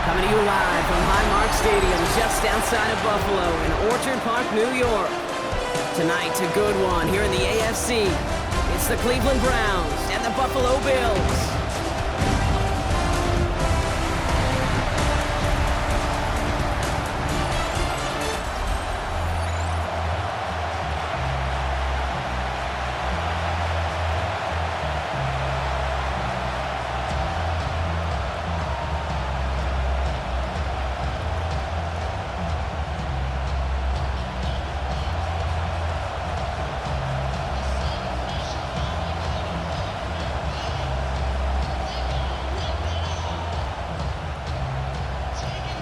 Coming to you live from Highmark Stadium, just outside of Buffalo in Orchard Park, New York. Tonight's a good one here in the AFC. It's the Cleveland Browns and the Buffalo Bills.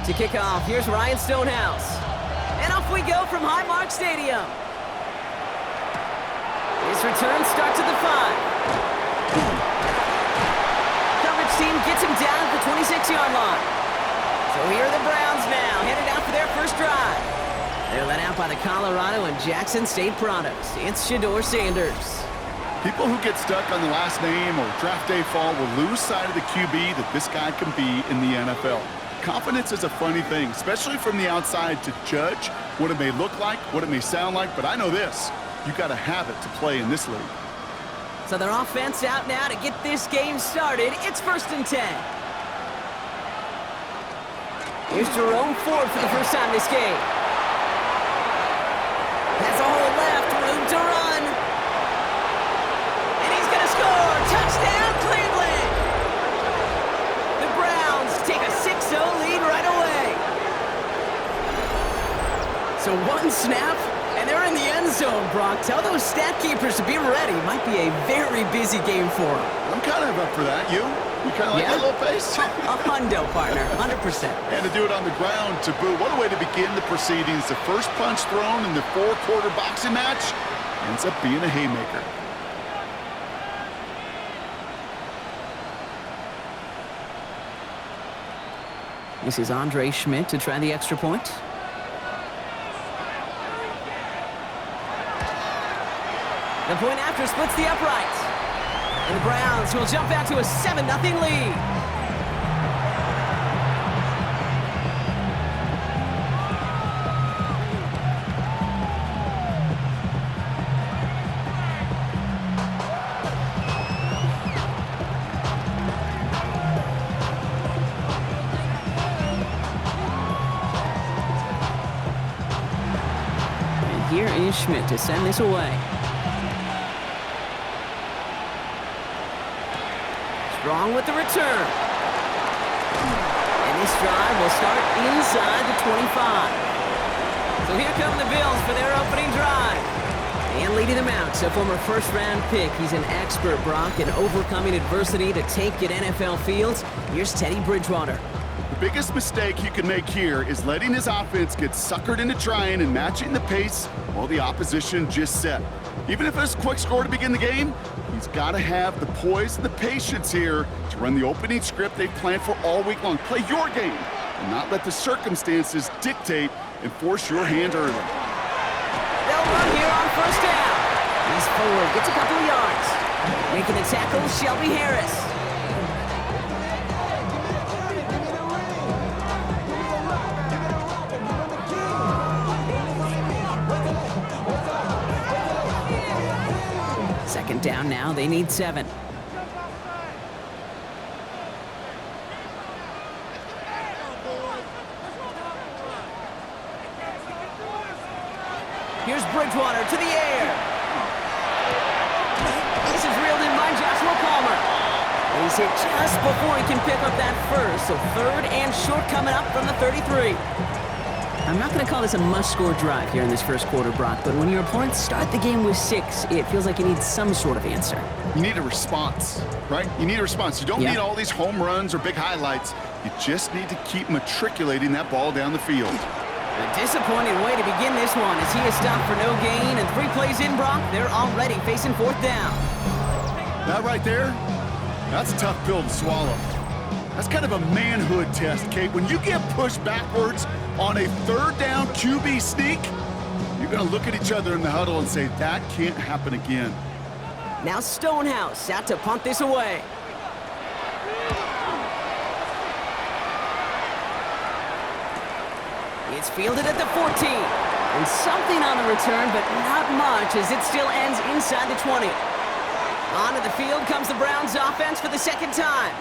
To kick off, here's Ryan Stonehouse. And off we go from Highmark Stadium. His return starts at the 5. Coverage team gets him down at the 26-yard line. So here are the Browns now, headed out for their first drive. They're led out by the Colorado and Jackson State products. It's Shedeur Sanders. People who get stuck on the last name or draft day fall will lose sight of the QB that this guy can be in the NFL. Confidence is a funny thing, especially from the outside, to judge what it may look like, what it may sound like, but I know this. You got to have it to play in this league. So their offense out now to get this game started. It's 1st and 10. Here's Jerome Ford for the first time this game. Has a hole left, room to run. And he's going to score. Touchdown, Cleveland! The Browns take a 6-0 lead right away. So one snap, and they're in the end zone, Brock. Tell those stat keepers to be ready. Might be a very busy game for them. I'm kind of up for that. You kind of like that little pace? A hundo, partner, 100%. And to do it on the ground, to boot. What a way to begin the proceedings. The first punch thrown in the 4-quarter boxing match ends up being a haymaker. This is Andre Schmidt to try the extra point. The point after splits the uprights. And the Browns will jump out to a 7-0 lead. Here is Schmidt to send this away. Strong with the return. And this drive will start inside the 25. So here come the Bills for their opening drive. And leading them out, so former first-round pick. He's an expert, Brock, in overcoming adversity to take at NFL fields. Here's Teddy Bridgewater. The biggest mistake he could make here is letting his offense get suckered into trying and matching the pace while the opposition just set. Even if it's a quick score to begin the game, he's got to have the poise and the patience here to run the opening script they've planned for all week long. Play your game and not let the circumstances dictate and force your hand early. They'll run here on first down. He's forward, gets a couple of yards. Making the tackle, Shelby Harris. Second down now, they need 7. Here's Bridgewater to the air. This is reeled in by Joshua Palmer. And he's hit just before he can pick up that first, so 3rd and short coming up from the 33. I'm not going to call this a must-score drive here in this first quarter, Brock, but when your opponents start the game with 6, it feels like you need some sort of answer. You need a response, right? You need a response. You don't need all these home runs or big highlights. You just need to keep matriculating that ball down the field. A disappointing way to begin this one as he is stopped for no gain, and 3 plays in, Brock, they're already facing 4th down. That right there, that's a tough pill to swallow. That's kind of a manhood test, Kate. When you get pushed backwards on a 3rd down QB sneak, you're going to look at each other in the huddle and say, that can't happen again. Now Stonehouse out to punt this away. It's fielded at the 14. And something on the return, but not much as it still ends inside the 20. Onto the field comes the Browns offense for the second time.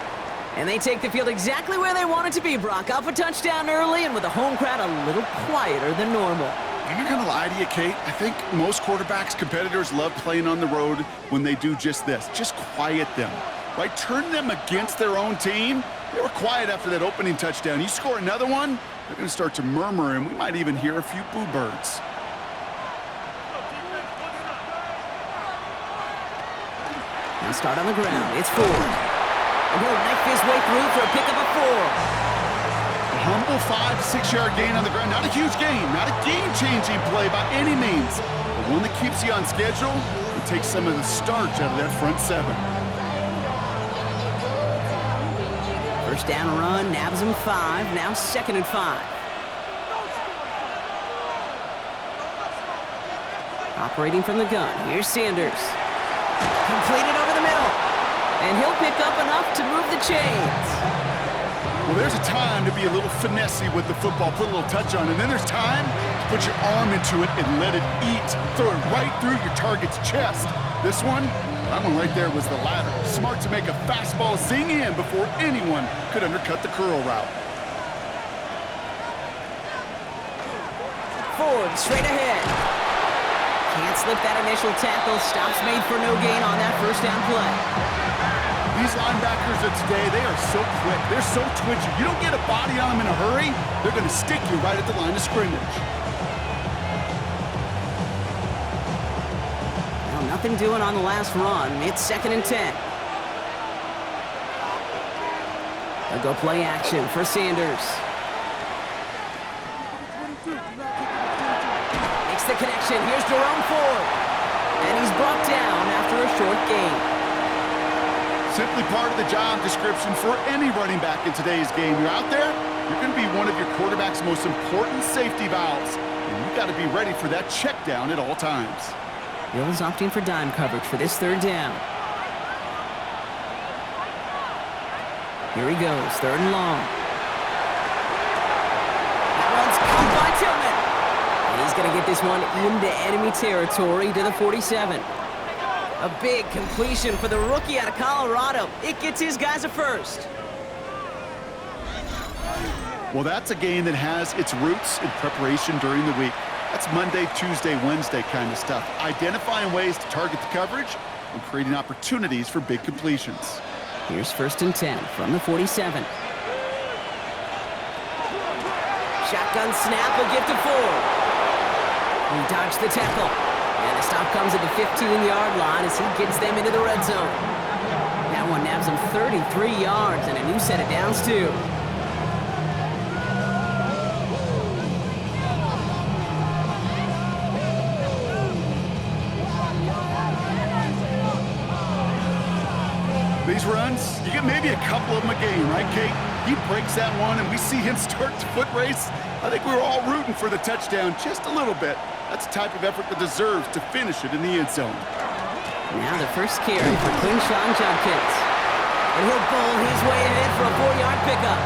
And they take the field exactly where they want it to be, Brock. Up a touchdown early and with the home crowd a little quieter than normal. I'm not gonna lie to you, Kate. I think most quarterbacks, competitors love playing on the road when they do just this. Just quiet them, right? Turn them against their own team. They were quiet after that opening touchdown. You score another one, they're gonna start to murmur, and we might even hear a few boo birds. Now start on the ground. It's Ford. And he'll knife his way through for a pickup of 4. A humble 5 to 6 yard gain on the ground. Not a huge gain, not a game-changing play by any means, but one that keeps you on schedule and takes some of the starch out of that front 7. First down run, nabs him 5. Now 2nd and 5. Operating from the gun. Here's Sanders. Completed over the middle. And he'll pick up enough to move the chains. Well, there's a time to be a little finessey with the football, put a little touch on it. And then there's time to put your arm into it and let it eat. Throw it right through your target's chest. This one, that one right there was the latter. Smart to make a fastball zing in before anyone could undercut the curl route. Ford straight ahead. Can't slip that initial tackle. Stops made for no gain on that first down play. These linebackers of today, they are so quick. They're so twitchy. You don't get a body on them in a hurry, they're going to stick you right at the line of scrimmage. Well, nothing doing on the last run. It's 2nd and 10. They'll go play action for Sanders. Makes the connection. Here's Jerome Ford. And he's brought down after a short gain. Simply part of the job description for any running back in today's game. You're out there, you're going to be one of your quarterback's most important safety valves. And you've got to be ready for that check down at all times. Bills opting for dime coverage for this 3rd down. Here he goes, 3rd and long. That one's caught by Tillman. And he's going to get this one into enemy territory to the 47. A big completion for the rookie out of Colorado. It gets his guys a first. Well, that's a game that has its roots in preparation during the week. That's Monday, Tuesday, Wednesday kind of stuff. Identifying ways to target the coverage and creating opportunities for big completions. Here's 1st and 10 from the 47. Shotgun snap will give to Ford. He dodged the tackle. And the stop comes at the 15-yard line as he gets them into the red zone. That one nabs him 33 yards and a new set of downs, too. These runs, you get maybe a couple of them a game, right, Kate? He breaks that one, and we see him start to foot race. I think we were all rooting for the touchdown just a little bit. That's the type of effort that deserves to finish it in the end zone. Now the first carry for Quinshawn Judkins. And he'll bowl his way ahead for a 4-yard pickup.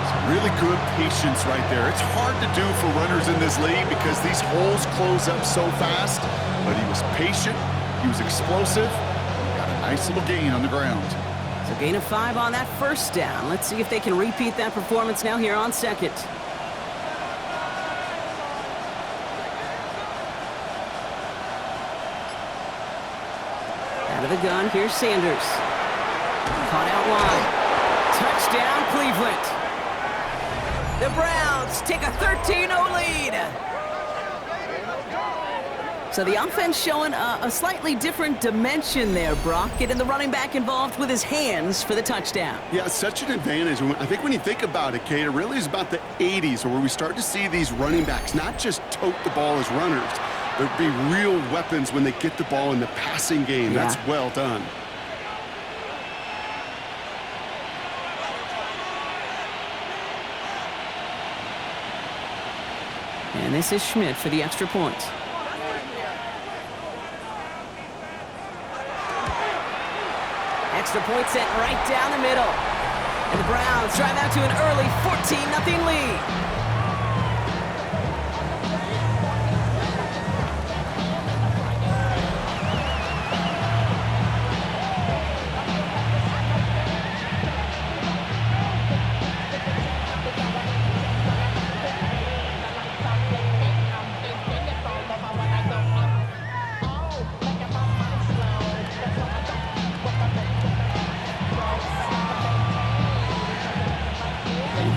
Some really good patience right there. It's hard to do for runners in this league because these holes close up so fast. But he was patient, he was explosive, got a nice little gain on the ground. So gain of 5 on that first down. Let's see if they can repeat that performance now here on 2nd. Out of the gun, here's Sanders. Caught out wide. Touchdown, Cleveland. The Browns take a 13-0 lead. So the offense showing a slightly different dimension there, Brock. Getting the running back involved with his hands for the touchdown. Yeah, such an advantage. I think when you think about it, Kate, it really is about the 80s where we start to see these running backs not just tote the ball as runners, but be real weapons when they get the ball in the passing game. Yeah. That's well done. And this is Schmidt for the extra point. Extra point sent right down the middle. And the Browns drive out to an early 14-0 lead.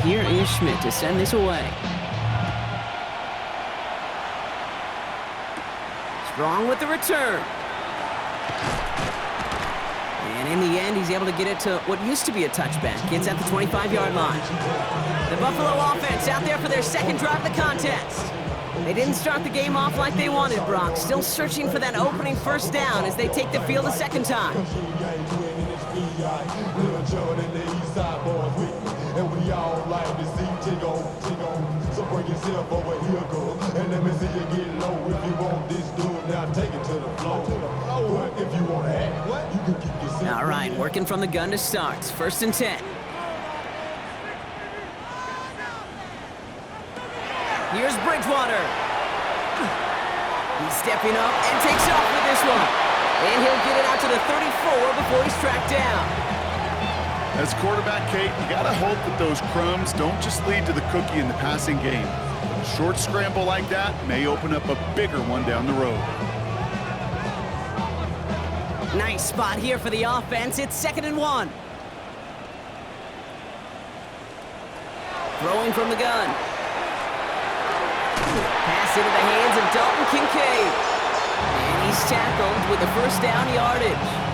here is Schmidt to send this away. Strong with the return. And in the end, he's able to get it to what used to be a touchback. It's at the 25-yard line. The Buffalo offense out there for their second drive of the contest. They didn't start the game off like they wanted, Brock. Still searching for that opening first down as they take the field a second time. So bring yourself over here, girl, and let me see you get low. If you want this, do it now. Take it to the floor. But if you want to act, you can keep yourself. All right, working from the gun to start. First and 10. Here's Bridgewater. He's stepping up and takes off with this one. And he'll get it out to the 34 before he's tracked down. As quarterback, Kate, you gotta hope that those crumbs don't just lead to the cookie in the passing game. A short scramble like that may open up a bigger one down the road. Nice spot here for the offense. It's 2nd and 1. Throwing from the gun. Pass into the hands of Dalton Kincaid. And he's tackled with the first down yardage.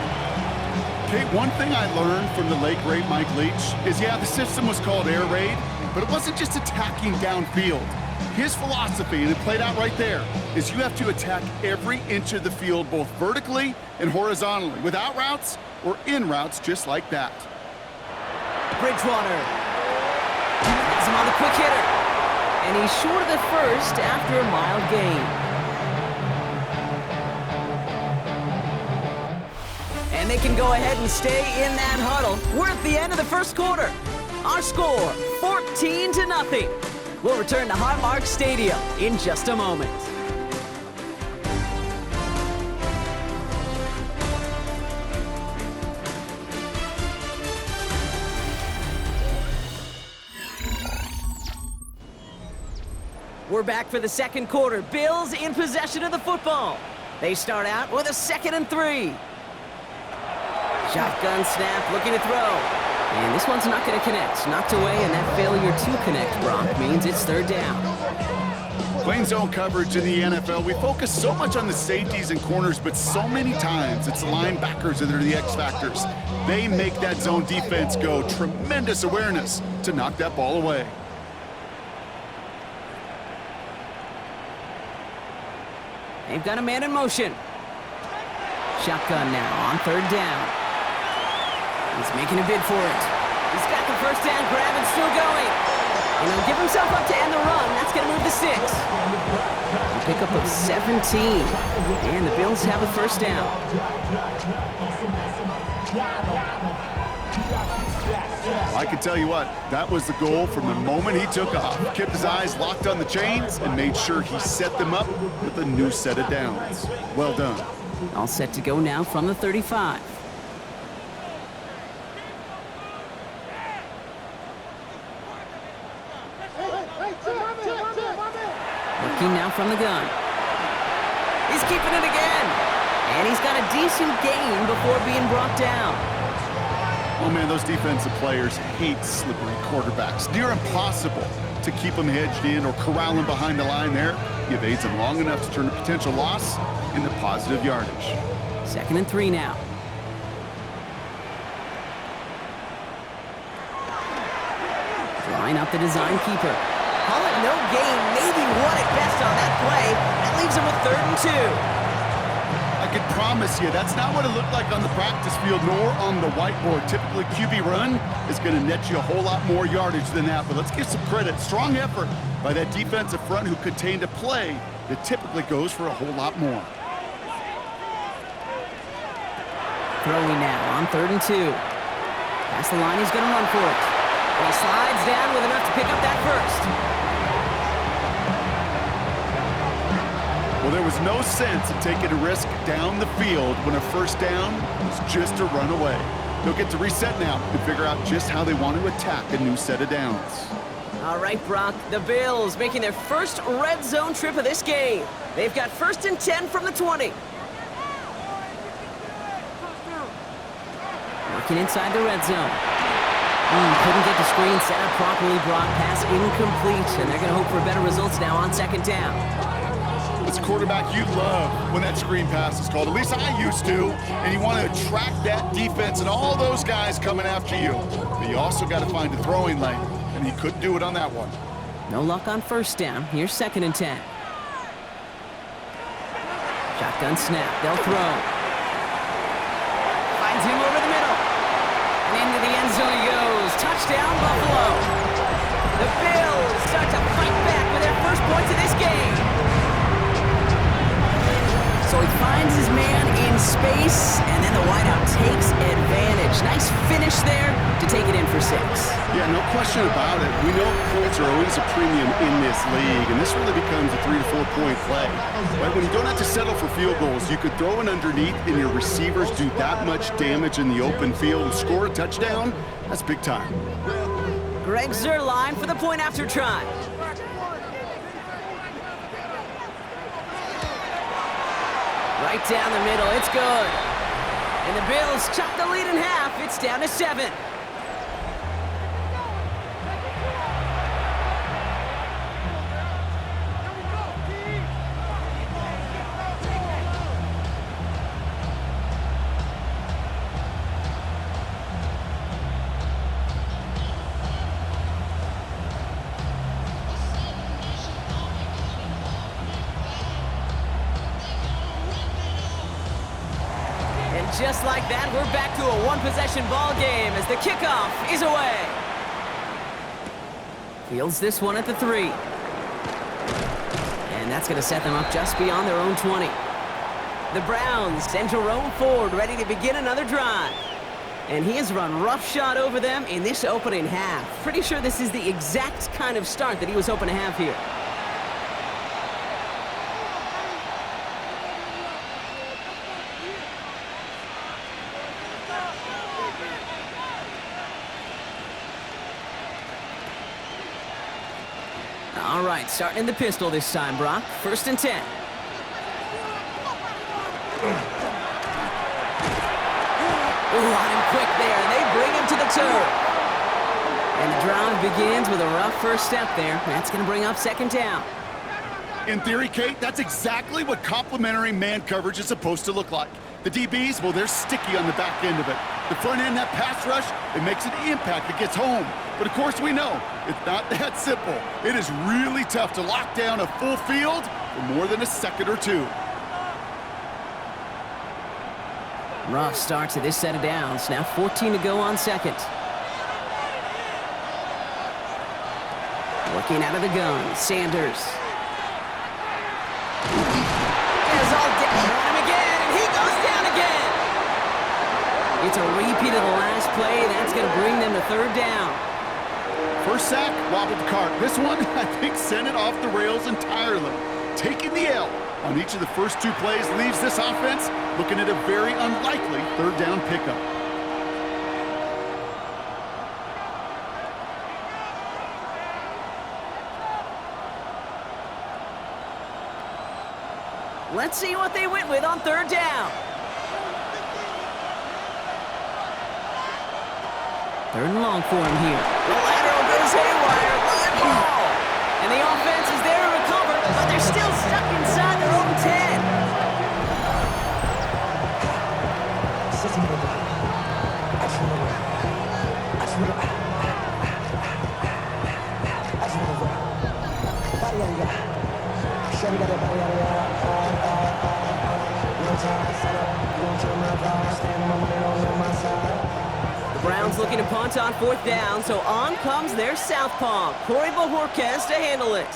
Kate, one thing I learned from the late, great Mike Leach is, yeah, the system was called air raid, but it wasn't just attacking downfield. His philosophy, and it played out right there, is you have to attack every inch of the field, both vertically and horizontally, without routes or in routes just like that. Bridgewater. Has him on the quick hitter. And he's short of the first after a mild gain. And they can go ahead and stay in that huddle. We're at the end of the first quarter. Our score, 14-0. We'll return to Highmark Stadium in just a moment. We're back for the second quarter. Bills in possession of the football. They start out with a 2nd and 3. Shotgun snap, looking to throw. And this one's not going to connect. Knocked away, and that failure to connect, Brock, means it's 3rd down. Playing zone coverage in the NFL, we focus so much on the safeties and corners, but so many times it's the linebackers that are the X factors. They make that zone defense go. Tremendous awareness to knock that ball away. They've got a man in motion. Shotgun now on 3rd down. He's making a bid for it. He's got the first down grab and still going. And he'll give himself up to end the run. That's going to move to 6. A pickup of 17. And the Bills have a first down. I can tell you what, that was the goal from the moment he took off. Kept his eyes locked on the chains and made sure he set them up with a new set of downs. Well done. All set to go now from the 35. Looking now from the gun. He's keeping it again. And he's got a decent gain before being brought down. Oh man, those defensive players hate slippery quarterbacks. Near impossible to keep them hedged in or corral them behind the line there. He evades them long enough to turn a potential loss into positive yardage. 2nd and 3 now. Drawing up the design keeper. Call it no gain, maybe one at best on that play. That leaves him with 3rd and 2. I can promise you that's not what it looked like on the practice field nor on the whiteboard. Typically, QB run is going to net you a whole lot more yardage than that, but let's give some credit. Strong effort by that defensive front who contained a play that typically goes for a whole lot more. Throwing now on 3rd and 2. Past the line, he's going to run for it. And he slides down with enough to pick up that first. Well, there was no sense in taking a risk down the field when a first down was just a run away. They'll get to reset now and figure out just how they want to attack a new set of downs. All right, Brock, the Bills making their first red zone trip of this game. They've got 1st and 10 from the 20. Working inside the red zone. Couldn't get the screen set up properly, Brock. Pass incomplete, and they're going to hope for better results now on second down. As a quarterback, you love when that screen pass is called. At least I used to. And you want to attract that defense and all those guys coming after you. But you also got to find a throwing lane, and he couldn't do it on that one. No luck on first down. Here's 2nd and 10. Shotgun snap. They'll throw. Finds him over the middle. And into the end zone he goes. Touchdown, Buffalo. The Bills start to fight back with their first points of this game. So he finds his man in space, and then the wideout takes advantage. Nice finish there to take it in for 6. Yeah, no question about it. We know points are always a premium in this league, and this really becomes a 3 to 4 point play. Right? When you don't have to settle for field goals, you could throw it underneath, and your receivers do that much damage in the open field and score a touchdown. That's big time. Greg Zuerlein for the point after try. Right down the middle, it's good. And the Bills chop the lead in half. It's down to 7. Just like that, we're back to a one-possession ball game as the kickoff is away. Fields this one at the 3. And that's going to set them up just beyond their own 20. The Browns send Jerome Ford ready to begin another drive. And he has run roughshod over them in this opening half. Pretty sure this is the exact kind of start that he was hoping to have here. All right, starting in the pistol this time, Brock. 1st and 10. Ooh, on him quick there, and they bring him to the turf. And the drive begins with a rough first step there. That's going to bring up 2nd down. In theory, Kate, that's exactly what complementary man coverage is supposed to look like. The DBs, well, they're sticky on the back end of it. The front end, that pass rush, it makes an impact. It gets home. But of course we know, it's not that simple. It is really tough to lock down a full field for more than a second or 2. Rough start to this set of downs. Now 14 to go on 2nd. Working out of the gun, Sanders. There's all down on him again, and he goes down again. It's a repeat of the last play. That's going to bring them to 3rd down. First sack, wobbled the cart. This one, I think, sent it off the rails entirely. Taking the L on each of the first 2 plays leaves this offense looking at a very unlikely 3rd down pickup. Let's see what they went with on 3rd down. 3rd and long for him here. The lateral goes haywire. Live ball. And the offense is there to recover, but they're still stuck inside their own 10. The Browns looking to punt on 4th down, so on comes their southpaw, Corey Bojorquez, to handle it.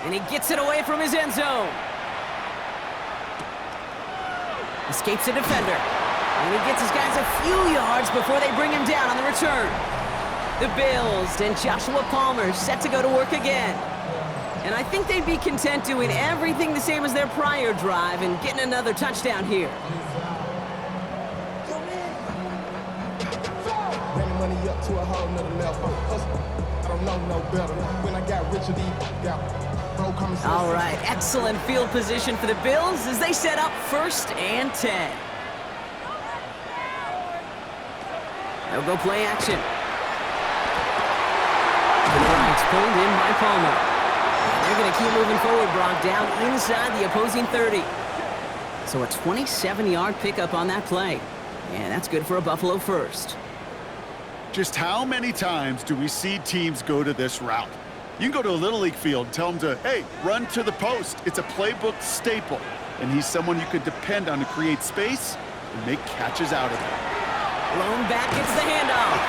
And he gets it away from his end zone. Escapes a defender. And he gets his guys a few yards before they bring him down on the return. The Bills and Joshua Palmer set to go to work again. And I think they'd be content doing everything the same as their prior drive and getting another touchdown here. Money up to a whole nother level. I don't know no better. When I got rich, all right, excellent field position for the Bills as they set up 1st and 10. They'll go play action. pulled in by Palmer. And they're going to keep moving forward, Brock, down inside the opposing 30. So a 27-yard pickup on that play. And that's good for a Buffalo first. Just how many times do we see teams go to this route? You can go to a Little League field and tell them to, hey, run to the post. It's a playbook staple. And he's someone you could depend on to create space and make catches out of it. Blown back, gets the handoff.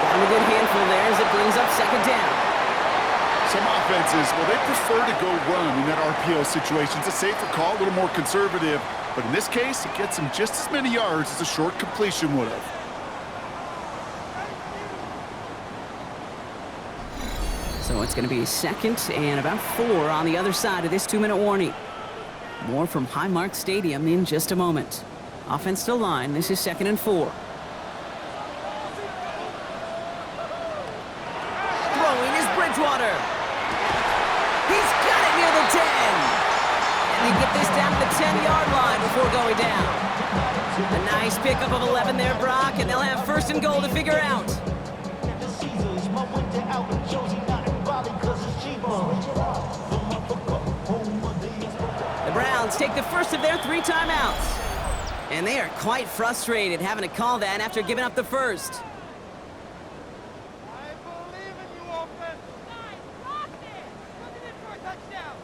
Got him a good handful there as it brings up second down. Some offenses, well, they prefer to go run in that RPO situation. It's a safer call, a little more conservative. But in this case, it gets him just as many yards as a short completion would have. So it's going to be second and about 4 on the other side of this 2-minute warning. More from Highmark Stadium in just a moment. Offense to line. This is 2nd and 4. Throwing is Bridgewater. He's got it near the 10. And they get this down to the 10-yard line before going down. A nice pickup of 11 there, Brock, and they'll have 1st and goal to figure out. The Browns take the first of their 3 timeouts. And they are quite frustrated having to call that after giving up the first. I believe in you, offense. Nice, rock it. Look at it for a touchdown.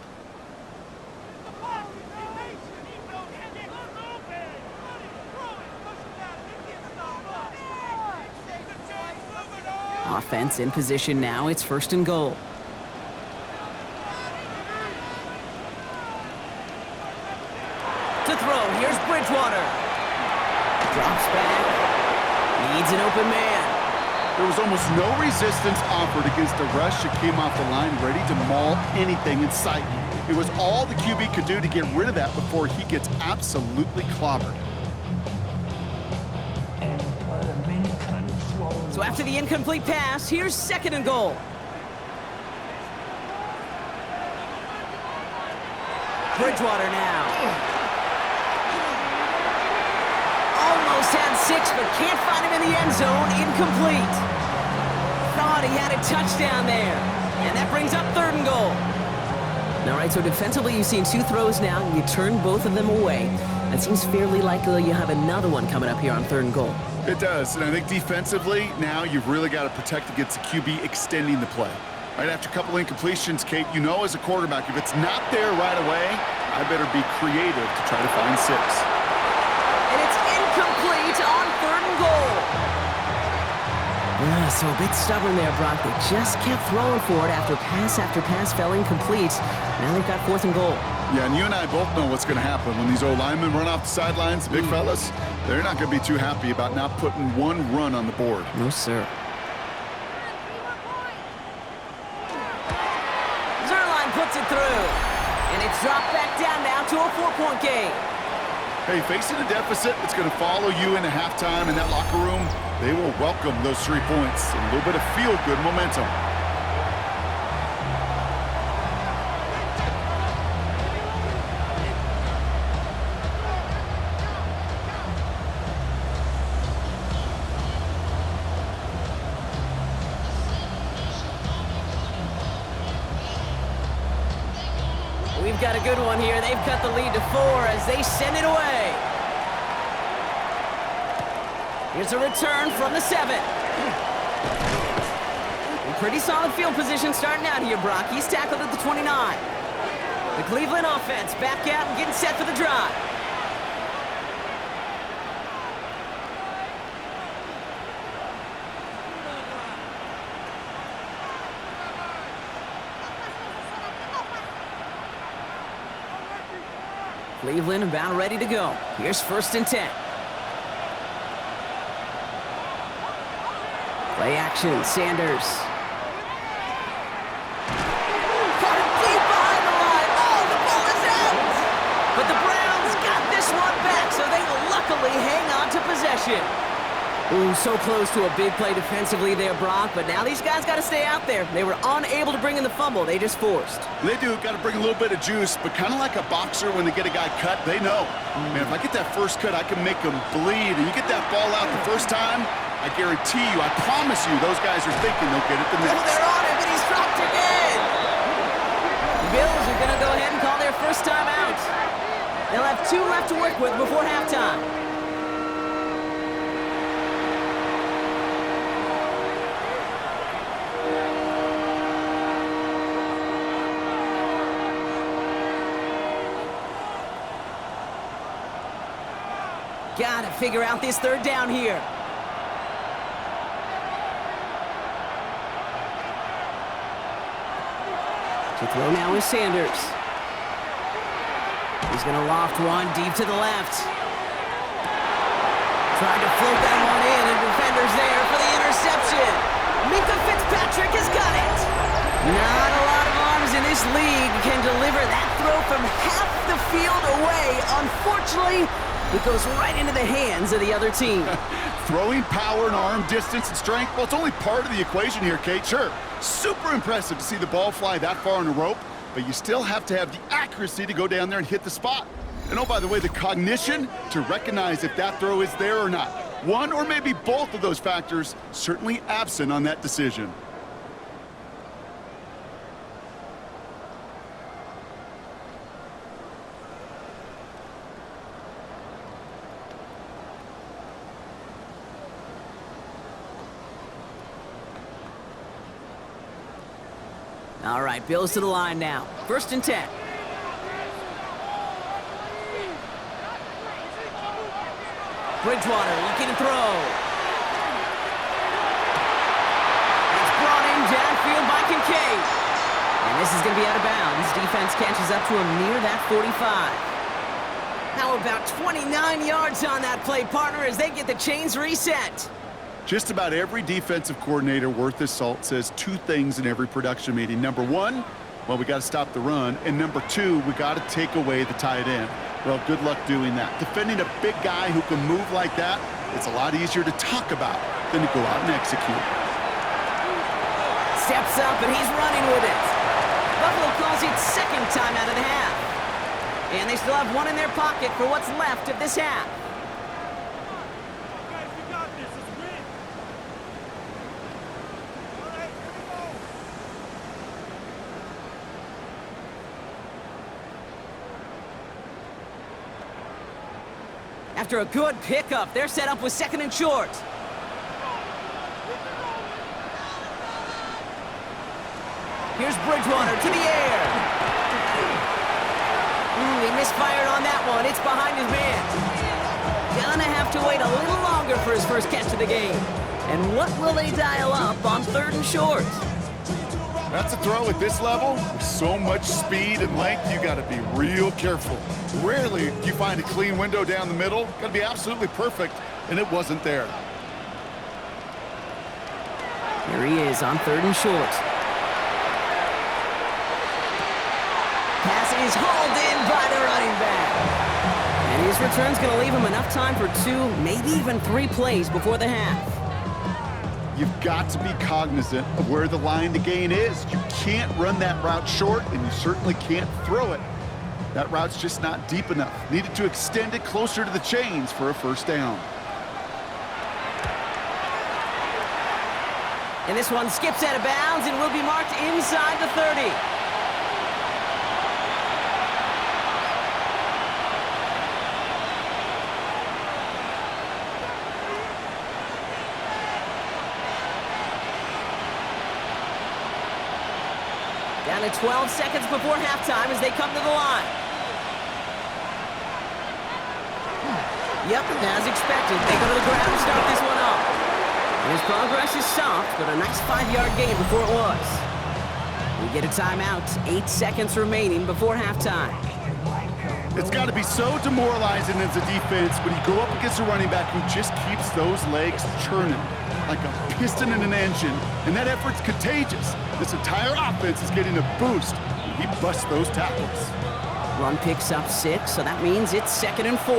The ball, nation. Keep those hands open. Run it, throw it, push it down. He gets the ball. Take the chance, move it on. Offense in position now. It's 1st and goal. To throw, here's Bridgewater. Drops back. Needs an open man. There was almost no resistance offered against a rush that came off the line ready to maul anything in sight. It was all the QB could do to get rid of that before he gets absolutely clobbered. So after the incomplete pass, here's 2nd and goal. Bridgewater now. Almost had 6, but can't find him in the end zone. Incomplete. Thought he had a touchdown there. And that brings up 3rd and goal. All right, so defensively you've seen 2 throws now, and you turn both of them away. That seems fairly likely you have another one coming up here on 3rd and goal. It does, and I think defensively, now you've really got to protect against the QB extending the play. Right after a couple incompletions, Kate, you know as a quarterback, if it's not there right away, I better be creative to try to find 6. And it's incomplete on 3rd and goal. So a bit stubborn there, Brock. They just kept throwing for it after pass fell incomplete. Now they've got 4th and goal. Yeah, and you and I both know what's going to happen when these O-linemen run off the sidelines, big fellas. They're not going to be too happy about not putting 1 run on the board. No, sir. Zerline puts it through. And it's dropped back down now to a 4-point game. Hey, facing a deficit, it's going to follow you into halftime in that locker room. They will welcome those 3 points and a little bit of feel-good momentum. We've got a good one here. They've cut the lead to 4 as they send it away. Here's a return from the 7. Pretty solid field position starting out here, Brock. He's tackled at the 29. The Cleveland offense back out and getting set for the drive. Cleveland about ready to go. Here's 1st and 10. Play action, Sanders. Caught it deep behind the line. Oh, the ball is out! But the Browns got this one back, so they will luckily hang on to possession. Ooh, so close to a big play defensively there, Brock, but now these guys got to stay out there. They were unable to bring in the fumble. They just forced. They do, got to bring a little bit of juice, but kind of like a boxer when they get a guy cut, they know. Man, if I get that first cut, I can make them bleed. And you get that ball out the first time, I guarantee you, I promise you, those guys are thinking they'll get it the Oh, next. they're on it, but he's dropped again. The Bills are going to go ahead and call their first time out. They'll have 2 left to work with before halftime. Gotta figure out this third down here. To throw now is Sanders. He's gonna loft one deep to the left. Tried to float that one in, and defender's there for the interception. Minka Fitzpatrick has got it. Not a lot of arms in this league can deliver that throw from half the field away. Unfortunately, it goes right into the hands of the other team. Throwing power and arm distance and strength, well, it's only part of the equation here, Kate. Sure, super impressive to see the ball fly that far on a rope, but you still have to have the accuracy to go down there and hit the spot. And oh, by the way, the cognition to recognize if that throw is there or not. One or maybe both of those factors certainly absent on that decision. All right, Bills to the line now. 1st and 10. Bridgewater looking to throw. It's brought in downfield by Kincaid. And this is going to be out of bounds. Defense catches up to him near that 45. How about 29 yards on that play, partner, as they get the chains reset? Just about every defensive coordinator worth his salt says 2 things in every production meeting. Number 1, well, we got to stop the run. And number 2, we got to take away the tight end. Well, good luck doing that. Defending a big guy who can move like that, it's a lot easier to talk about than to go out and execute. Steps up, and he's running with it. Buffalo calls it 2nd time out of the half. And they still have 1 in their pocket for what's left of this half. Guys, we got this. Let's win. All right, here we go. After a good pickup, they're set up with 2nd and short. Here's Bridgewater to the air. He misfired on that one. It's behind his man. Gonna have to wait a little longer for his first catch of the game. And what will they dial up on 3rd and short? That's a throw at this level. With so much speed and length, you got to be real careful. Rarely do you find a clean window down the middle. Got to be absolutely perfect, and it wasn't there. Here he is on 3rd and short. Pass is hauled in by the running back. And his return's going to leave him enough time for 2, maybe even 3 plays before the half. You've got to be cognizant of where the line to gain is. You can't run that route short, and you certainly can't throw it. That route's just not deep enough. Needed to extend it closer to the chains for a 1st down. And this one skips out of bounds and will be marked inside the 30. Down to 12 seconds before halftime as they come to the line. Yep, as expected, they go to the ground and start this one off. And his progress is soft, but a nice 5-yard gain before it was. We get a timeout, 8 seconds remaining before halftime. It's got to be so demoralizing as a defense when you go up against a running back who just keeps those legs churning like a piston in an engine, and that effort's contagious. This entire offense is getting a boost when he busts those tackles. Run picks up 6, so that means it's 2nd and 4.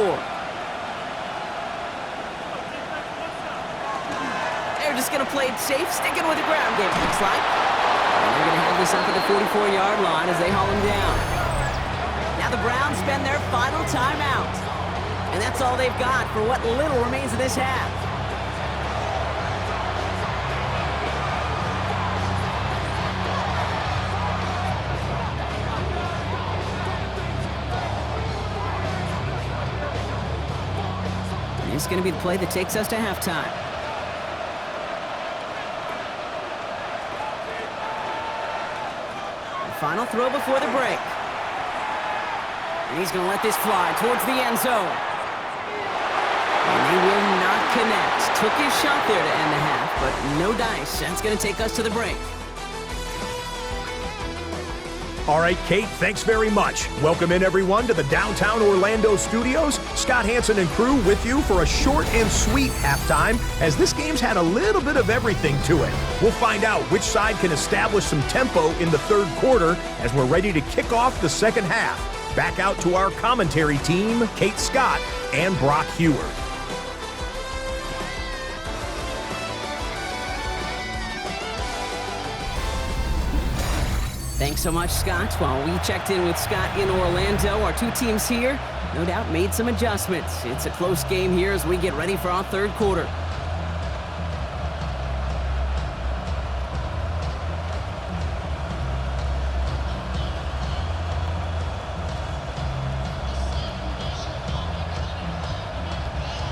just going to play it safe, sticking with the ground game, it looks like. And they're going to have this up at the 44-yard line as they haul him down. Now the Browns spend their final timeout. And that's all they've got for what little remains of this half. It's going to be the play that takes us to halftime. The final throw before the break. And he's going to let this fly towards the end zone. And they will not connect. Took his shot there to end the half, but no dice. That's going to take us to the break. All right, Kate, thanks very much. Welcome in, everyone, to the downtown Orlando studios. Scott Hansen and crew with you for a short and sweet halftime, as this game's had a little bit of everything to it. We'll find out which side can establish some tempo in the third quarter as we're ready to kick off the second half. Back out to our commentary team, Kate Scott and Brock Hewer. Thanks so much, Scott. While we checked in with Scott in Orlando, our two teams here, no doubt, made some adjustments. It's a close game here as we get ready for our third quarter.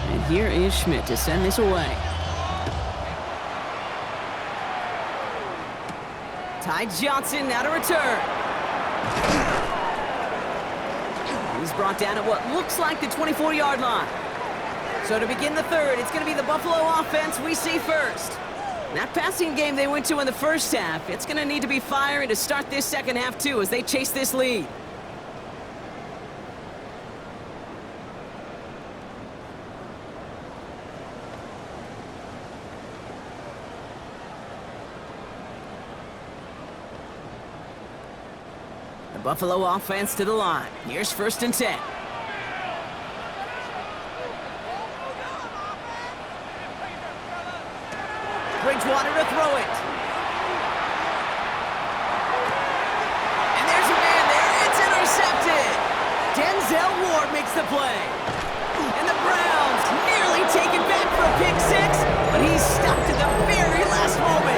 And here is Schmidt to send this away. Ty Johnson now to return. He's brought down at what looks like the 24-yard line. So to begin the third, it's going to be the Buffalo offense we see first. That passing game they went to in the first half, it's going to need to be fiery to start this second half too as they chase this lead. The Buffalo offense to the line. Here's 1st and 10. Bridgewater to throw it. And there's a man there. It's intercepted. Denzel Ward makes the play. And the Browns nearly take it back for a pick six, but he's stopped at the very last moment.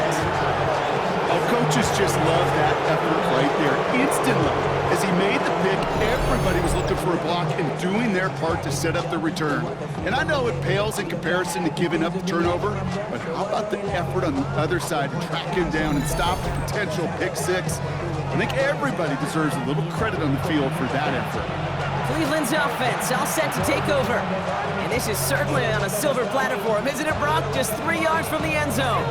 Coaches just love that effort right there. Instantly, as he made the pick, everybody was looking for a block and doing their part to set up the return. And I know it pales in comparison to giving up the turnover, but how about the effort on the other side to track him down and stop the potential pick six? I think everybody deserves a little credit on the field for that effort. Cleveland's offense all set to take over. And this is certainly on a silver platter for him, isn't it, Brock? Just 3 yards from the end zone.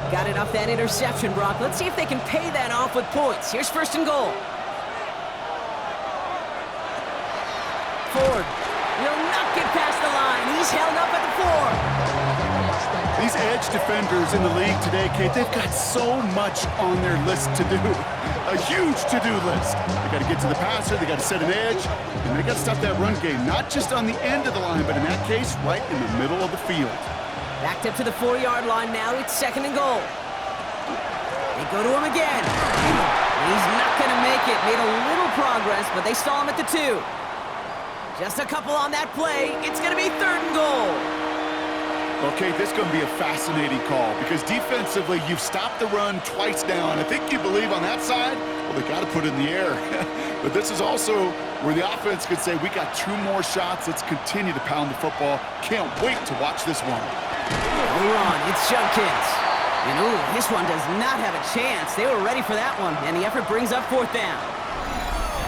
Got it off that interception, Brock. Let's see if they can pay that off with points. Here's 1st and goal. Ford will not get past the line. He's held up at the 4. These edge defenders in the league today, Kate, they've got so much on their list to do. A huge to-do list. They got to get to the passer, they got to set an edge, and they got to stop that run game, not just on the end of the line, but in that case, right in the middle of the field. Backed up to the 4-yard line now. It's 2nd and goal. They go to him again. He's not going to make it. Made a little progress, but they stall him at the 2. Just a couple on that play. It's going to be 3rd and goal. Okay, this is going to be a fascinating call because defensively, you've stopped the run twice now, and I think you believe on that side, well, they got to put it in the air. But this is also where the offense could say, we got 2 more shots. Let's continue to pound the football. Can't wait to watch this one. We're on. It's Judkins. And ooh, this one does not have a chance. They were ready for that one, and the effort brings up 4th down.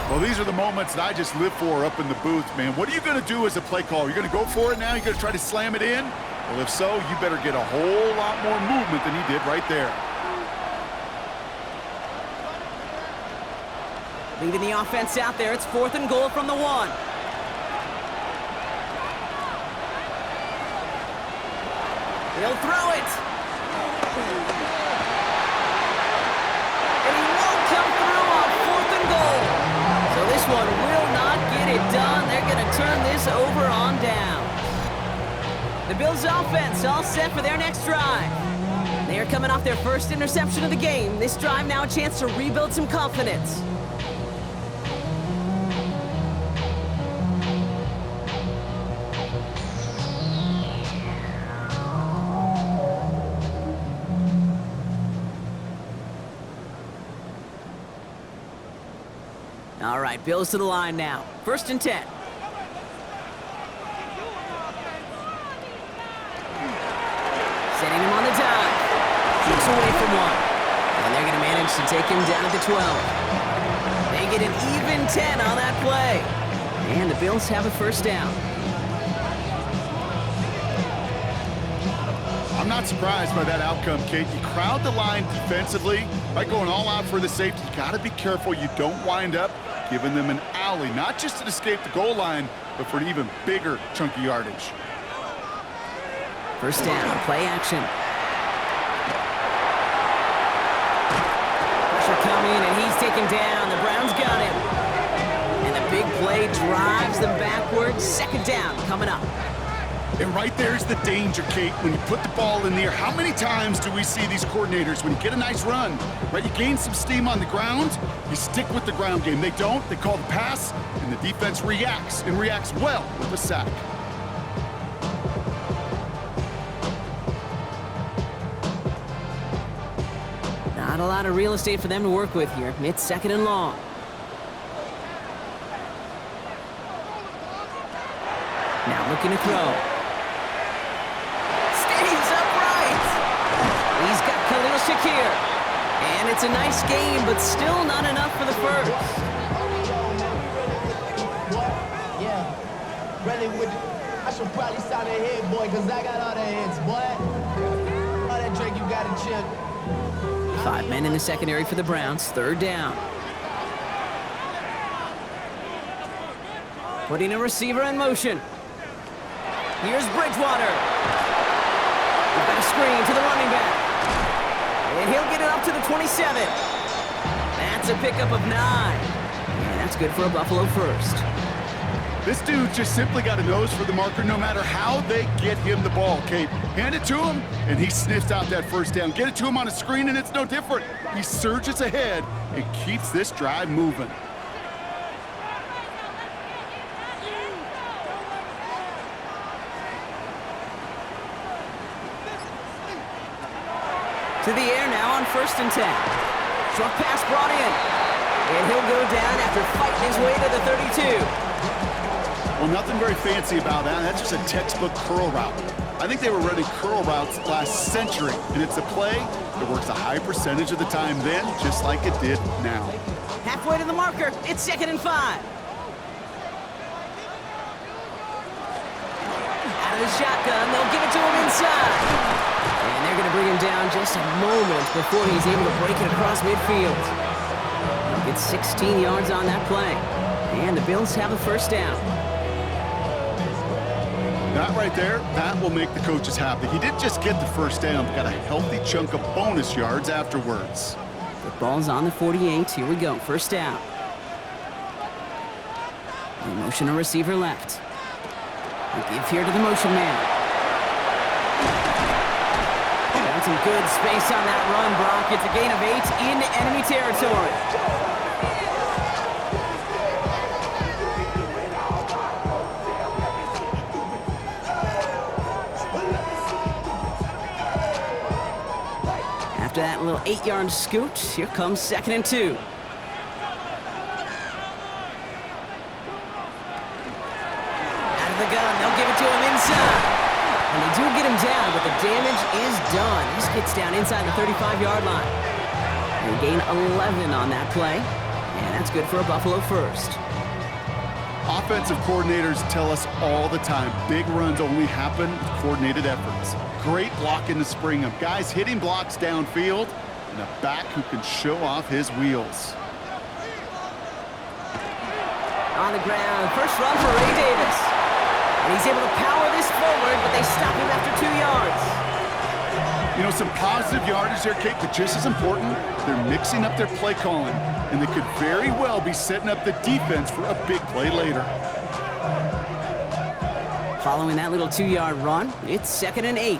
Well, these are the moments that I just live for up in the booth, man. What are you going to do as a play caller? You're going to go for it now? You're going to try to slam it in? Well, if so, you better get a whole lot more movement than you did right there. Leaving the offense out there. It's 4th and goal from the 1. He'll throw it. And he won't come through on 4th and goal. So this one will not get it done. They're going to turn this over on down. The Bills' offense all set for their next drive. They are coming off their first interception of the game. This drive now a chance to rebuild some confidence. All right, Bills to the line now. 1st and 10. Setting him on the dive. Keeps away from one. And they're going to manage to take him down at the 12. They get an even 10 on that play. And the Bills have a 1st down. I'm not surprised by that outcome, Kate. You crowd the line defensively by going all out for the safety. You got to be careful you don't wind up giving them an alley, not just to escape the goal line, but for an even bigger chunk of yardage. 1st down, play action. Pressure coming, and he's taken down. The Browns got him. And the big play drives them backwards. 2nd down coming up. And right there's the danger, Kate. When you put the ball in the air, how many times do we see these coordinators, when you get a nice run, right, you gain some steam on the ground, you stick with the ground game. They don't, they call the pass, and the defense reacts, and reacts well with a sack. Not a lot of real estate for them to work with here. It's 2nd and long. Now looking to throw. Shakir. And it's a nice game, but still not enough for the 1st. Yeah, really with I should probably sign a head, boy, because I got all the heads, boy. All that drink you got to chill. 5 men in the secondary for the Browns. 3rd down. Putting a receiver in motion. Here's Bridgewater. We've got a screen to the running back. And he'll get it up to the 27. That's a pickup of 9. And that's good for a Buffalo 1st. This dude just simply got a nose for the marker no matter how they get him the ball, Kate. Hand it to him, and he sniffs out that 1st down. Get it to him on a screen, and it's no different. He surges ahead and keeps this drive moving. To the air now on 1st and 10. Short pass brought in. And he'll go down after fighting his way to the 32. Well, nothing very fancy about that. That's just a textbook curl route. I think they were running curl routes last century, and it's a play that works a high percentage of the time then, just like it did now. Halfway to the marker. It's 2nd and 5. Out of the shotgun, they'll give it to him inside. And they're going to bring him down just a moment before he's able to break it across midfield. He'll get 16 yards on that play. And the Bills have a 1st down. That right there, that will make the coaches happy. He didn't just get the 1st down, but got a healthy chunk of bonus yards afterwards. The ball's on the 48. Here we go. 1st down. The motion a receiver left. We give here to the motion man. Got some good space on that run, Brock. It's a gain of 8 in enemy territory. After that little 8-yard scoot, here comes 2nd and 2. Out of the gun, they'll give it to him inside. And they do get him down, but the damage is done. He just gets down inside the 35-yard line. They gain 11 on that play, and that's good for a Buffalo 1st. Offensive coordinators tell us all the time, big runs only happen with coordinated efforts. Great blocking to spring them. Guys hitting blocks downfield, and a back who can show off his wheels. On the ground, 1st run for Ray Davis. And he's able to power this forward, but they stop him after 2 yards. You know, some positive yardage there, Kate, but just as important, they're mixing up their play calling, and they could very well be setting up the defense for a big play later. Following that little 2-yard run, it's 2nd and 8.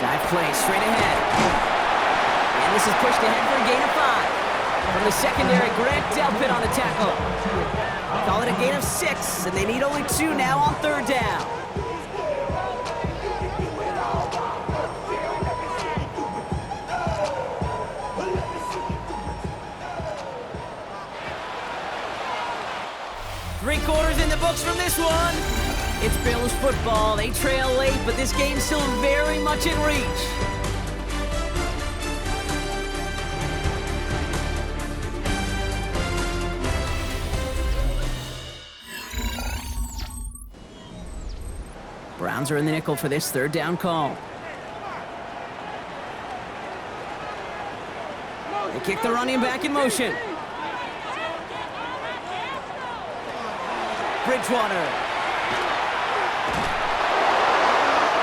Dive play straight ahead. And this is pushed ahead for a gain of 5. From the secondary, Grant Delpit on the tackle. Call it a gain of 6, and they need only 2 now on 3rd down. Three-quarters in the books from this one. It's Bills football. They trail late, but this game's still very much in reach. Browns are in the nickel for this 3rd down call. They kick the running back in motion. Bridgewater.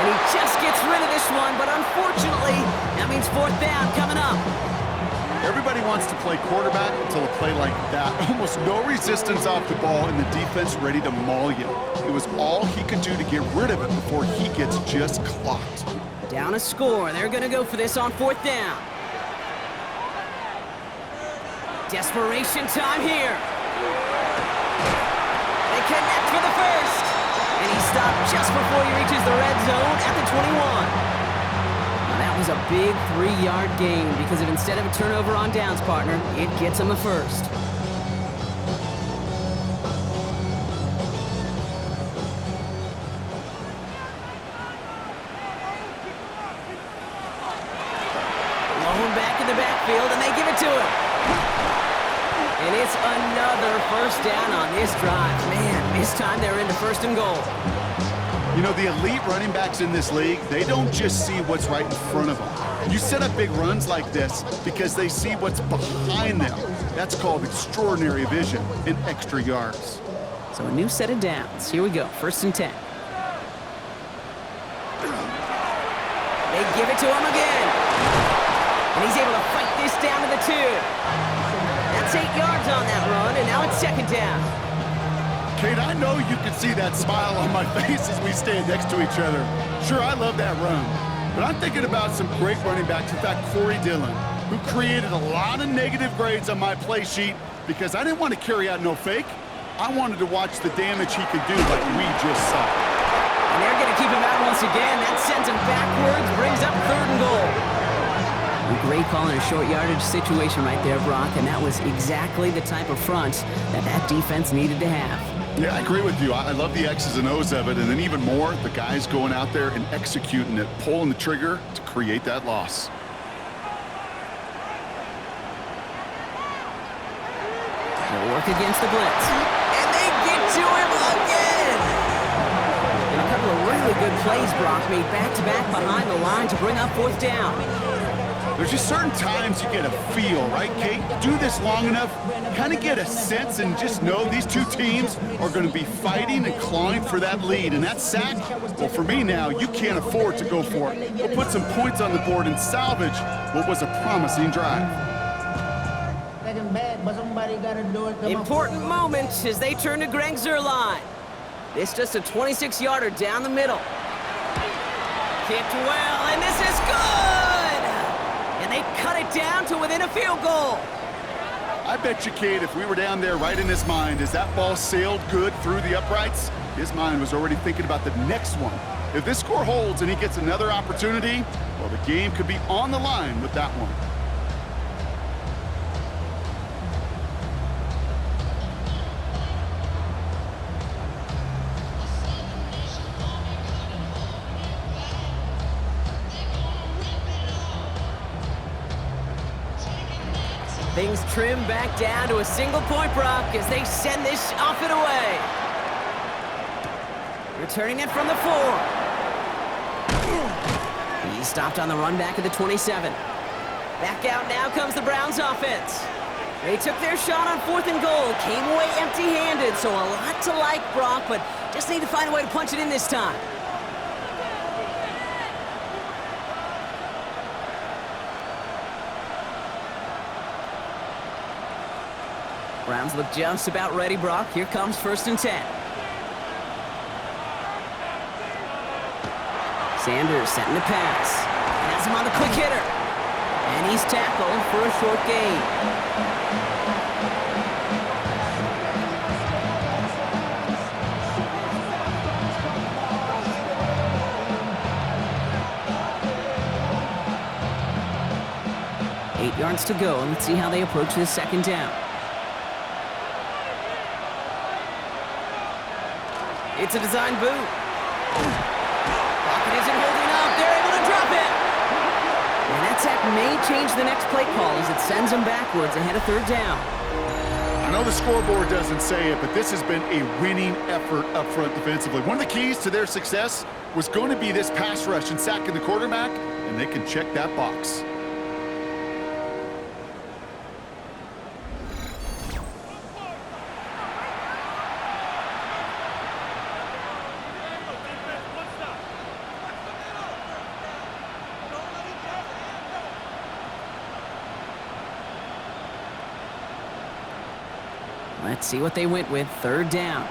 And he just gets rid of this one, but unfortunately, that means 4th down coming up. Everybody wants to play quarterback until a play like that. Almost no resistance off the ball and the defense ready to maul you. It was all he could do to get rid of it before he gets just clocked. Down a score. They're going to go for this on 4th down. Desperation time here. They connect for the first. And he stopped just before he reaches the red zone at the 21. Now that was a big 3-yard gain because if instead of a turnover on downs, partner, it gets him a first. Lone back in the backfield, and they give it to him. And it's another 1st down on this drive. Man, this time they're into 1st and goal. You know, the elite running backs in this league, they don't just see what's right in front of them. You set up big runs like this because they see what's behind them. That's called extraordinary vision and extra yards. So a new set of downs. Here we go, 1st and 10. They give it to him again. And he's able to fight this down to the 2. That's 8 yards on that run, and now it's 2nd down. Kate, I know you can see that smile on my face as we stand next to each other. Sure, I love that run. But I'm thinking about some great running backs. In fact, Corey Dillon, who created a lot of negative grades on my play sheet because I didn't want to carry out no fake. I wanted to watch the damage he could do like we just saw. And they're going to keep him out once again. That sends him backwards, brings up 3rd and goal. Great call in a short yardage situation right there, Brock, and that was exactly the type of front that defense needed to have. Yeah, I agree with you. I love the X's and O's of it, and then even more, the guys going out there and executing it, pulling the trigger to create that loss. They'll work against the blitz. And they get to him again! And a couple of really good plays, Brock, made back-to-back behind the line to bring up 4th down. There's just certain times you get a feel, right, Kate? Do this long enough, kind of get a sense and just know these two teams are going to be fighting and clawing for that lead. And that sack, well, for me now, you can't afford to go for it. We'll put some points on the board and salvage what was a promising drive. Important moment as they turn to Greg Zuerlein. This just a 26-yarder down the middle. Kicked well, and this is good! And they cut it down to within a field goal. I bet you, Kate, if we were down there right in his mind, as that ball sailed good through the uprights, his mind was already thinking about the next one. If this score holds and he gets another opportunity, well, the game could be on the line with that one. Things trim back down to a single point, Brock, as they send this off and away. Returning it from the 4. He stopped on the run back at the 27. Back out now comes the Browns offense. They took their shot on 4th and goal, came away empty-handed, so a lot to like, Brock, but just need to find a way to punch it in this time. Browns look just about ready, Brock. Here comes 1st and 10. Sanders setting the pass. Has him on the quick hitter. And he's tackled for a short gain. 8 yards to go, and let's see how they approach this 2nd down. It's a design boot. Pocket isn't holding up. They're able to drop it. And that sack may change the next play call as it sends them backwards ahead of 3rd down. I know the scoreboard doesn't say it, but this has been a winning effort up front defensively. One of the keys to their success was going to be this pass rush and sacking the quarterback, and they can check that box. Let's see what they went with. 3rd down.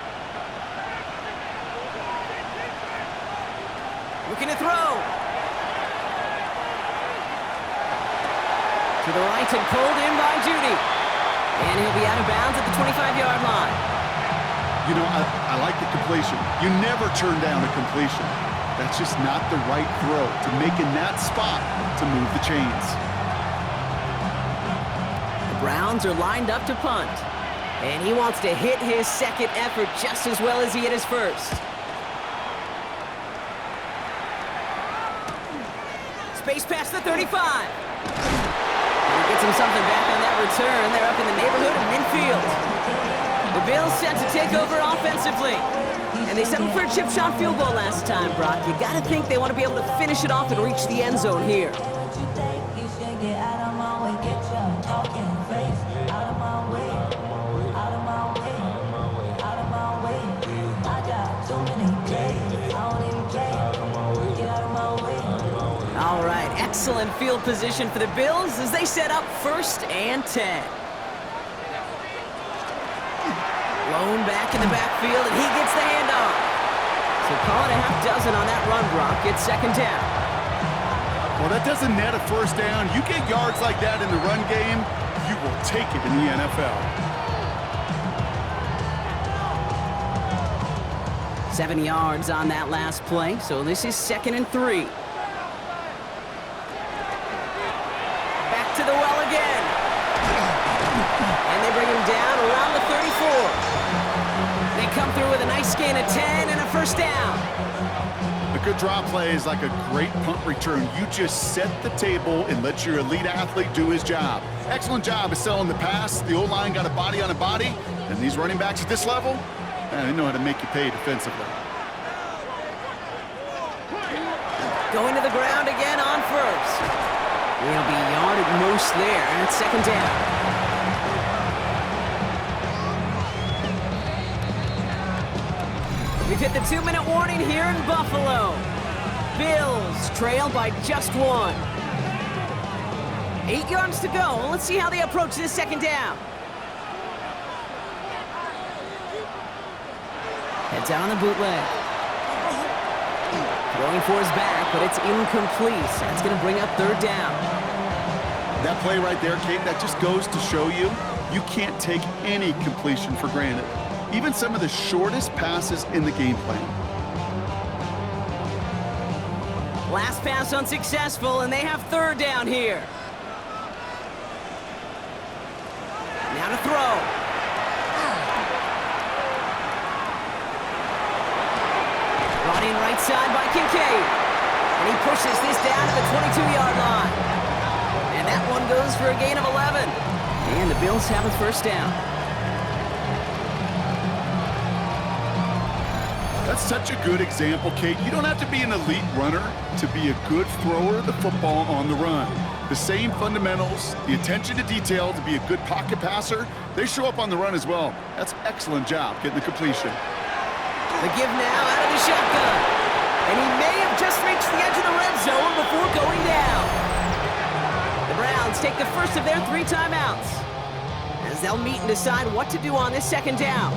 Looking to throw. To the right and pulled in by Judy. And he'll be out of bounds at the 25-yard line. You know, I like the completion. You never turn down a completion. That's just not the right throw to make in that spot to move the chains. The Browns are lined up to punt. And he wants to hit his 2nd effort just as well as he hit his 1st. Space past the 35. And he gets him something back on that return. They're up in the neighborhood of midfield. The Bills set to take over offensively. And they settled for a chip shot field goal last time, Brock. You got to think they want to be able to finish it off and reach the end zone here. All right, excellent field position for the Bills as they set up 1st and 10. Blown back in the backfield, and he gets the handoff. So call it a half dozen on that run, Brock. It's 2nd down. Well, that doesn't net a 1st down. You get yards like that in the run game, you will take it in the NFL. 7 yards on that last play, so this is 2nd and 3. Back to the well again. And they bring him down around the 34. They come through with a nice gain of 10 and a 1st down. A good draw play is like a great punt return. You just set the table and let your elite athlete do his job. Excellent job of selling the pass. The O-line got a body on a body. And these running backs at this level, they know how to make you pay defensively. Going to the ground again on 1st. They'll be yarded most there, and it's 2nd down. We've hit the 2-minute warning here in Buffalo. Bills trail by just 1. 8 yards to go. Let's see how they approach this 2nd down. Heads out on the bootleg. Throwing for his back, but it's incomplete. That's going to bring up 3rd down. That play right there, Kate, that just goes to show you, you can't take any completion for granted. Even some of the shortest passes in the game plan. Last pass unsuccessful, and they have 3rd down here. Now to throw. Brought in right side by Kincaid. And he pushes this down to the 22-yard line. And that one goes for a gain of 11. And the Bills have a 1st down. That's such a good example, Kate. You don't have to be an elite runner to be a good thrower of the football on the run. The same fundamentals, the attention to detail to be a good pocket passer, they show up on the run as well. That's an excellent job getting the completion. The give now out of the shotgun. And he may have just reached the edge of the red zone before going down. The Browns take the first of their 3 timeouts as as they'll meet and decide what to do on this second down.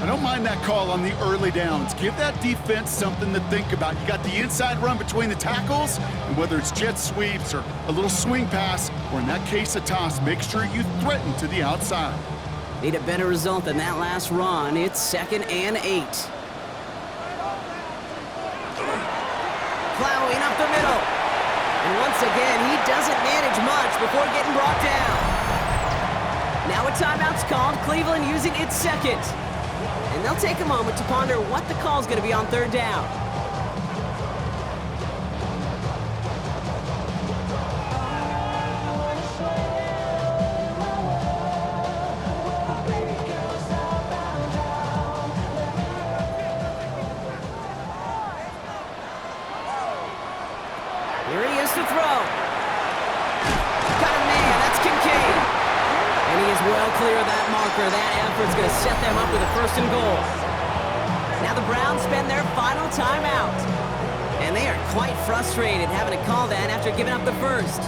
I don't mind that call on the early downs. Give that defense something to think about. You got the inside run between the tackles, and whether it's jet sweeps or a little swing pass, or in that case a toss, make sure you threaten to the outside. Need a better result than that last run. It's 2nd and 8. Plowing up the middle. And once again, he doesn't manage much before getting brought down. Now a timeout's called, Cleveland using its second. And they'll take a moment to ponder what the call's going to be on 3rd down. Here he is to throw. Got a man, that's Kincaid. And he is well clear of that marker. That effort's going to set them up with a 1st and goal. Now the Browns spend their final timeout. And they are quite frustrated having to call that after giving up the first.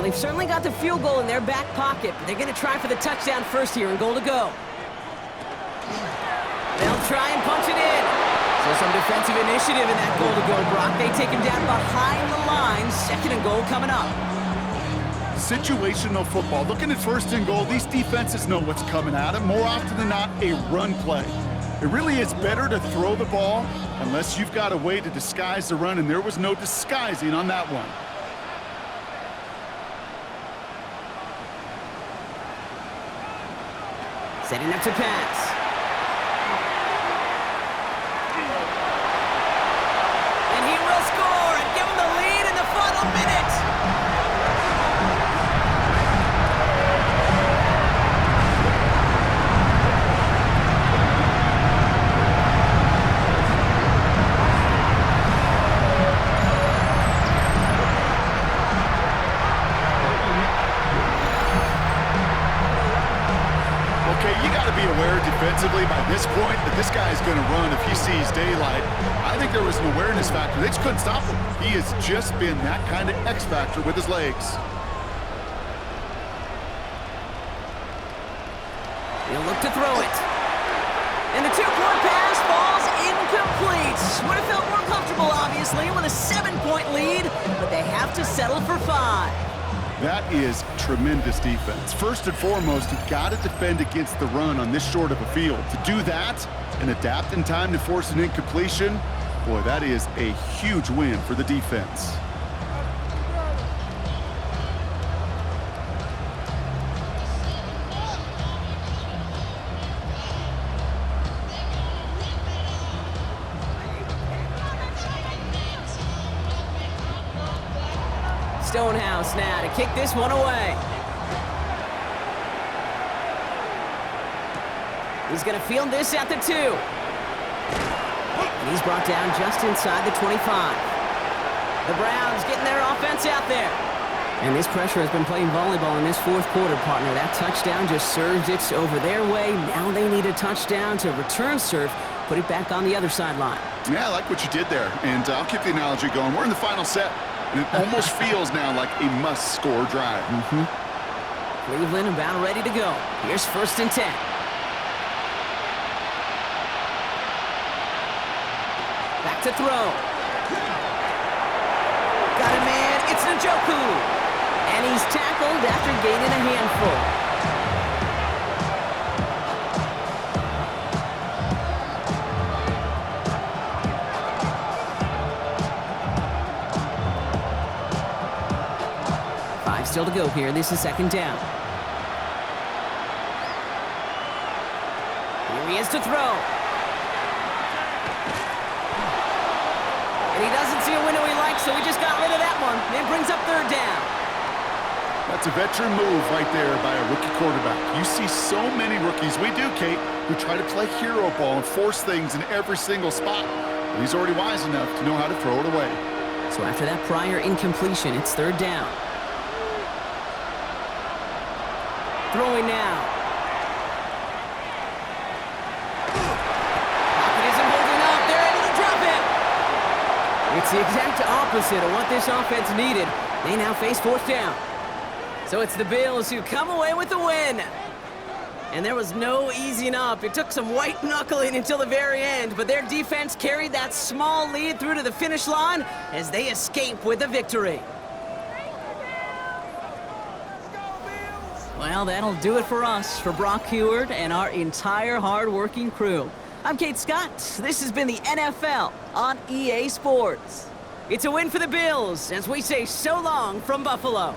They've certainly got the field goal in their back pocket, but they're going to try for the touchdown first here and goal to go. They'll try and punch it in. So some defensive initiative in that goal to go, Brock. They take him down behind the line. 2nd and goal coming up. Situational football. Looking at 1st and goal, these defenses know what's coming at them. More often than not, a run play. It really is better to throw the ball unless you've got a way to disguise the run, and there was no disguising on that one. Setting up to pass. And he will score and give him the lead in the final minute. You got to be aware defensively by this point that this guy is going to run if he sees daylight. I think there was an awareness factor. They just couldn't stop him. He has just been that kind of X factor with his legs. He'll look to throw it. And the 2-point pass falls incomplete. Would have felt more comfortable, obviously, with a 7-point lead, but they have to settle for 5. That is tremendous defense. First and foremost, you've got to defend against the run on this short of a field. To do that and adapt in time to force an incompletion, boy, that is a huge win for the defense. Stonehouse now to kick this one away. He's going to field this at the 2. And he's brought down just inside the 25. The Browns getting their offense out there. And this pressure has been playing volleyball in this 4th quarter, partner. That touchdown just served it over their way. Now they need a touchdown to return serve, put it back on the other sideline. Yeah, I like what you did there. And I'll keep the analogy going. We're in the final set. And it almost feels now like a must-score drive. Cleveland about ready to go. Here's 1st and 10. Back to throw. Got a man. It's Njoku. And he's tackled after gaining a handful. Still to go here. This is 2nd down. Here he is to throw. And he doesn't see a window he likes, so he just got rid of that one. It brings up 3rd down. That's a veteran move right there by a rookie quarterback. You see so many rookies, we do, Kate, who try to play hero ball and force things in every single spot. But he's already wise enough to know how to throw it away. So after that prior incompletion, it's 3rd down. Throwing now. It's the exact opposite of what this offense needed. They now face fourth down. So it's the Bills who come away with the win. And there was no easing up. It took some white knuckling until the very end, but their defense carried that small lead through to the finish line as they escape with the victory. Well, that'll do it for us, for Brock Heward and our entire hard-working crew. I'm Kate Scott. This has been the NFL on EA Sports. It's a win for the Bills as we say so long from Buffalo.